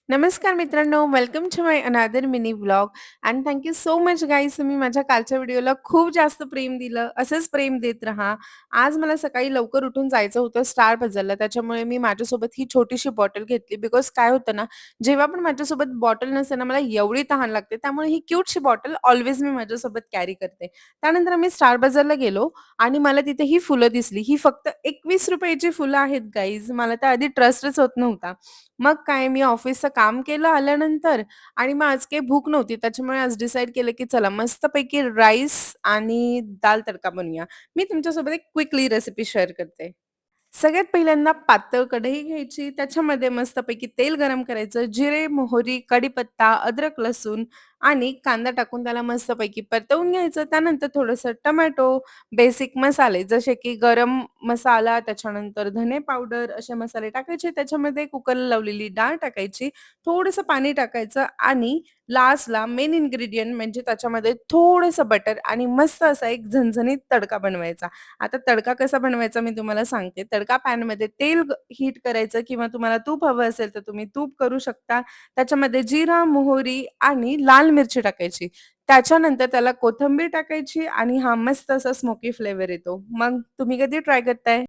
नमस्कार मित्रांनो, welcome to my another mini vlog and thank you so much guys तुम्ही माझ्या कालच्या व्हिडिओला खूप जास्त प्रेम दिलं. असंच प्रेम देत राहा. आज मला सकाळी लवकर उठून जायचं होतं स्टार बजारला. त्याच्यामुळे मी माझ्यासोबत ही छोटीशी बॉटल घेतली. बिकॉज काय होतं ना, जेव्हा पण माझ्यासोबत बॉटल नसते ना, मला एवढी तहान लागते. त्यामुळे ही क्यूटशी बॉटल ऑल्वेज मी माझ्यासोबत कॅरी करते. त्यानंतर आम्ही स्टार बाजारला गेलो आणि मला तिथे ही फुलं दिसली. ही फक्त ₹21 ची फुलं आहेत गाईज. मला तर आधी ट्रस्टच होत नव्हता. मग काय मी ऑफिसचं काम केलं आल्यानंतर आणि मग आज काही भूक नव्हती. त्याच्यामुळे आज डिसाईड केलं, की चला मस्तपैकी राईस आणि दाल तडका बनवूया. मी तुमच्यासोबत एक क्विकली रेसिपी शेअर करते. सगळ्यात पहिल्यांदा पातळ कढई घ्यायची. त्याच्यामध्ये मस्तपैकी तेल गरम करायचं. जिरे, मोहरी, कढीपत्ता, अद्रक, लसूण आणि कांदा टाकून त्याला मस्तपैकी परतवून घ्यायचं. त्यानंतर थोडंसं टोमॅटो, बेसिक मसाले जसे की गरम मसाला, त्याच्यानंतर धने पावडर असे मसाले टाकायचे. त्याच्यामध्ये कुकरला लावलेली डाळ टाकायची. थोडंसं पाणी टाकायचं आणि लास्टला मेन इन्ग्रीडियंट म्हणजे त्याच्यामध्ये थोडंसं बटर आणि मस्त असा एक झणझणीत तडका बनवायचा. आता तडका कसा बनवायचा मी तुम्हाला सांगते. तडका पॅनमध्ये तेल हीट करायचं किंवा तुम्हाला तूप हवं असेल तर तुम्ही तूप करू शकता. त्याच्यामध्ये जिरा, मोहरी आणि लाल मिरची टाकायची. त्याच्यानंतर त्याला कोथिंबीर टाकायची आणि हा मस्त असा स्मोकी फ्लेवर येतो. मग तुम्ही कधी ट्राय करताय?